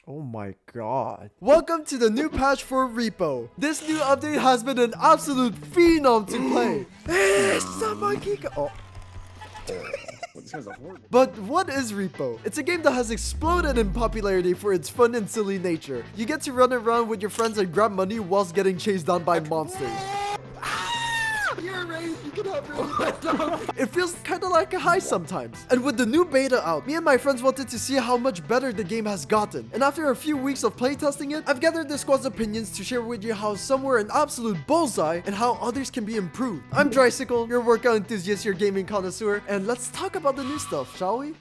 Oh my god. Welcome to the new patch for Repo. This new update has been an absolute phenom to play. Hey, somebody oh. But what is Repo? It's a game that has exploded in popularity for its fun and silly nature. You get to run around with your friends and grab money whilst getting chased down by monsters. It feels kind of like a high sometimes. And with the new beta out, me and my friends wanted to see how much better the game has gotten. And after a few weeks of playtesting it, I've gathered the squad's opinions to share with you how some were an absolute bullseye and how others can be improved. I'm Drysicle, your workout enthusiast, your gaming connoisseur, and let's talk about the new stuff, shall we?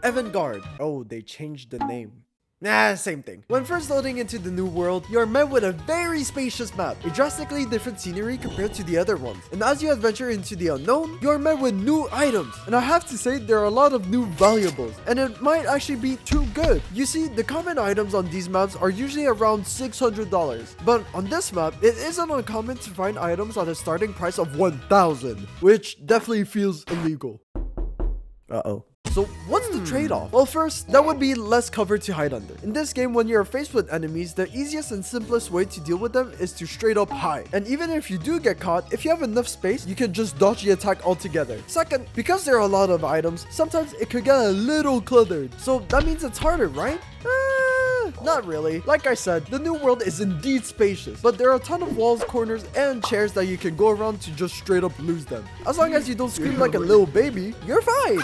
Avant-Garde. Oh, they changed the name. Nah, same thing. When first loading into the new world, you are met with a very spacious map, a drastically different scenery compared to the other ones. And as you adventure into the unknown, you are met with new items. And I have to say, there are a lot of new valuables, and it might actually be too good. You see, the common items on these maps are usually around $600, but on this map, it isn't uncommon to find items at a starting price of $1,000, which definitely feels illegal. Uh-oh. So what's the trade-off? Well, first, that would be less cover to hide under. In this game, when you're faced with enemies, the easiest and simplest way to deal with them is to straight up hide. And even if you do get caught, if you have enough space, you can just dodge the attack altogether. Second, because there are a lot of items, sometimes it could get a little cluttered. So that means it's harder, right? Not really. Like I said, the new world is indeed spacious, but there are a ton of walls, corners, and chairs that you can go around to just straight up lose them. As long as you don't scream like a little baby, you're fine.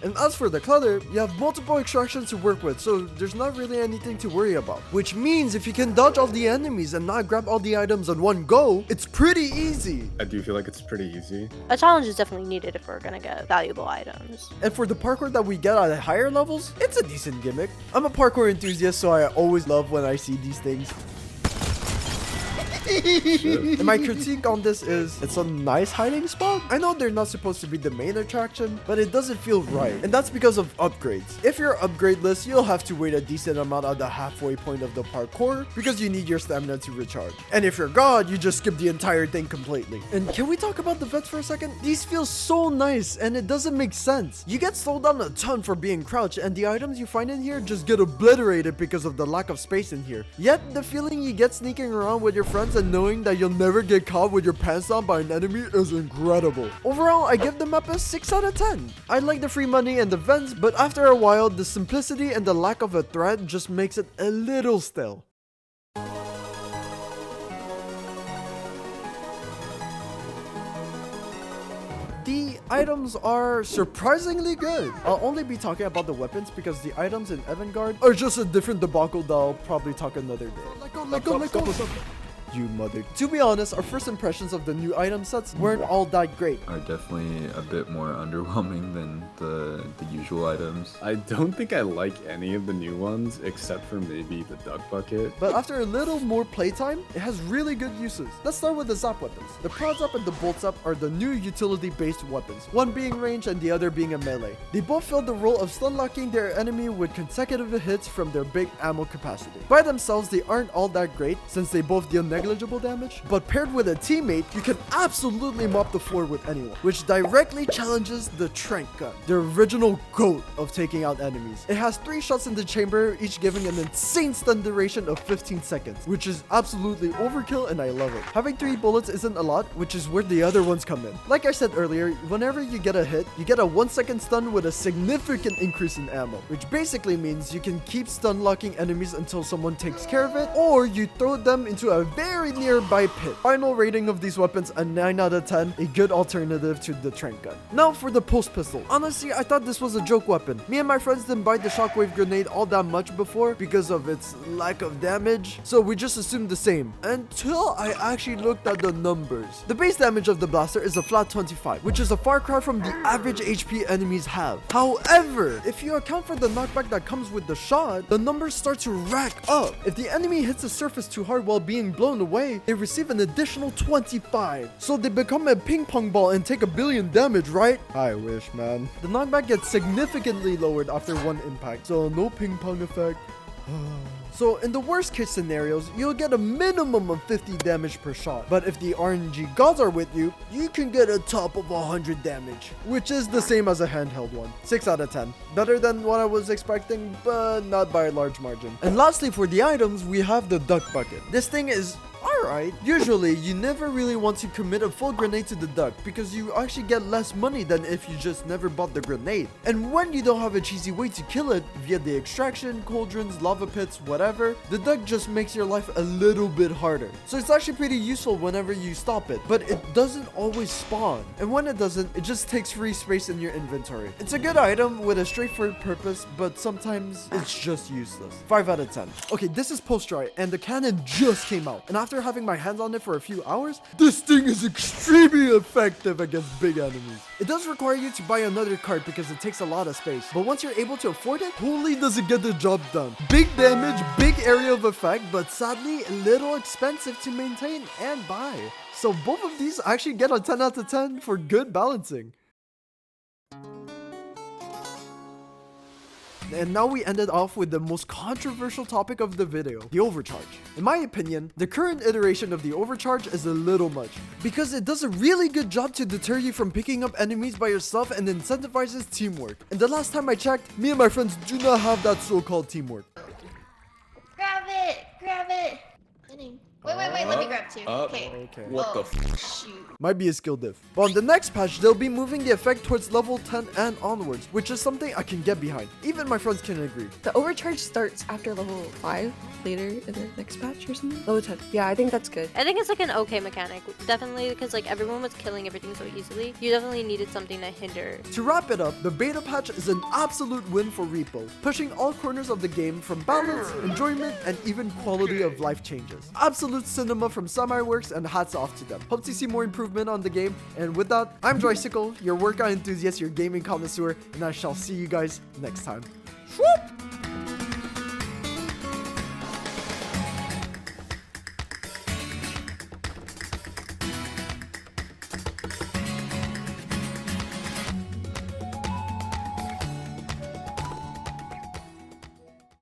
And as for the clutter, you have multiple extractions to work with, so there's not really anything to worry about. Which means if you can dodge all the enemies and not grab all the items on one go, it's pretty easy. I do feel like it's pretty easy. A challenge is definitely needed if we're gonna get valuable items. And for the parkour that we get at higher levels, it's a decent gimmick. I'm a parkour enthusiast, so I always love when I see these things. And my critique on this is, it's a nice hiding spot. I know they're not supposed to be the main attraction, but it doesn't feel right. And that's because of upgrades. If you're upgradeless, you'll have to wait a decent amount at the halfway point of the parkour because you need your stamina to recharge. And if you're God, you just skip the entire thing completely. And can we talk about the vents for a second? These feel so nice and it doesn't make sense. You get slowed down a ton for being crouched, and the items you find in here just get obliterated because of the lack of space in here. Yet the feeling you get sneaking around with your friends and knowing that you'll never get caught with your pants down by an enemy is incredible. Overall, I give the map a 6 out of 10. I like the free money and the vents, but after a while, the simplicity and the lack of a threat just makes it a little stale. The items are surprisingly good. I'll only be talking about the weapons because the items in Avant-Garde are just a different debacle that I'll probably talk another day. Let go. You mother. To be honest, our first impressions of the new item sets weren't all that great. Are definitely a bit more underwhelming than the usual items. I don't think I like any of the new ones except for maybe the duck bucket. But after a little more playtime, it has really good uses. Let's start with the zap weapons. The prod zap and the bolt zap are the new utility-based weapons, one being range and the other being a melee. They both fill the role of stun locking their enemy with consecutive hits from their big ammo capacity. By themselves, they aren't all that great since they both deal negligible damage, but paired with a teammate, you can absolutely mop the floor with anyone, which directly challenges the trank gun, the original GOAT of taking out enemies. It has 3 shots in the chamber, each giving an insane stun duration of 15 seconds, which is absolutely overkill and I love it. Having 3 bullets isn't a lot, which is where the other ones come in. Like I said earlier, whenever you get a hit, you get a 1-second stun with a significant increase in ammo, which basically means you can keep stun locking enemies until someone takes care of it, or you throw them into a very nearby pit. Final rating of these weapons, a 9 out of 10, a good alternative to the trank gun. Now for the pulse pistol. Honestly, I thought this was a joke weapon. Me and my friends didn't buy the shockwave grenade all that much before because of its lack of damage, so we just assumed the same, until I actually looked at the numbers. The base damage of the blaster is a flat 25, which is a far cry from the average HP enemies have. However, if you account for the knockback that comes with the shot, the numbers start to rack up. If the enemy hits the surface too hard while being blown away, they receive an additional 25. So they become a ping pong ball and take a billion damage, right? I wish, man. The knockback gets significantly lowered after one impact, so no ping pong effect. So in the worst case scenarios, you'll get a minimum of 50 damage per shot. But if the RNG gods are with you, you can get a top of 100 damage, which is the same as a handheld one. 6 out of 10. Better than what I was expecting, but not by a large margin. And lastly, for the items, we have the duck bucket. This thing is alright. Usually, you never really want to commit a full grenade to the duck because you actually get less money than if you just never bought the grenade. And when you don't have a cheesy way to kill it via the extraction, cauldrons, lava pits, whatever, the duck just makes your life a little bit harder. So it's actually pretty useful whenever you stop it, but it doesn't always spawn. And when it doesn't, it just takes free space in your inventory. It's a good item with a straightforward purpose, but sometimes it's just useless. 5 out of 10. Okay, this is post-dry, and the cannon just came out. And after having my hands on it for a few hours, this thing is extremely effective against big enemies. It does require you to buy another cart because it takes a lot of space, but once you're able to afford it, holy does it get the job done. Big damage, big area of effect, but sadly a little expensive to maintain and buy. So both of these actually get a 10 out of 10 for good balancing. And now we ended off with the most controversial topic of the video, the overcharge. In my opinion, the current iteration of the overcharge is a little much, because it does a really good job to deter you from picking up enemies by yourself and incentivizes teamwork. And the last time I checked, me and my friends do not have that so-called teamwork. Grab it! Grab it! Wait, let me grab two. Okay. What the f? Shoot. Might be a skill diff. But on the next patch, they'll be moving the effect towards level 10 and onwards, which is something I can get behind. Even my friends can agree. The overcharge starts after level 5, later in the next patch or something? Level 10. Yeah, I think that's good. I think it's like an okay mechanic. Definitely, because like everyone was killing everything so easily. You definitely needed something to hinder. To wrap it up, the beta patch is an absolute win for Repo, pushing all corners of the game from balance, enjoyment, and even quality of life changes. Absolute cinema from Semi-Works, and hats off to them. Hope to see more improvement on the game. And with that, I'm Drysicle, your workout enthusiast, your gaming connoisseur, and I shall see you guys next time. Swoop!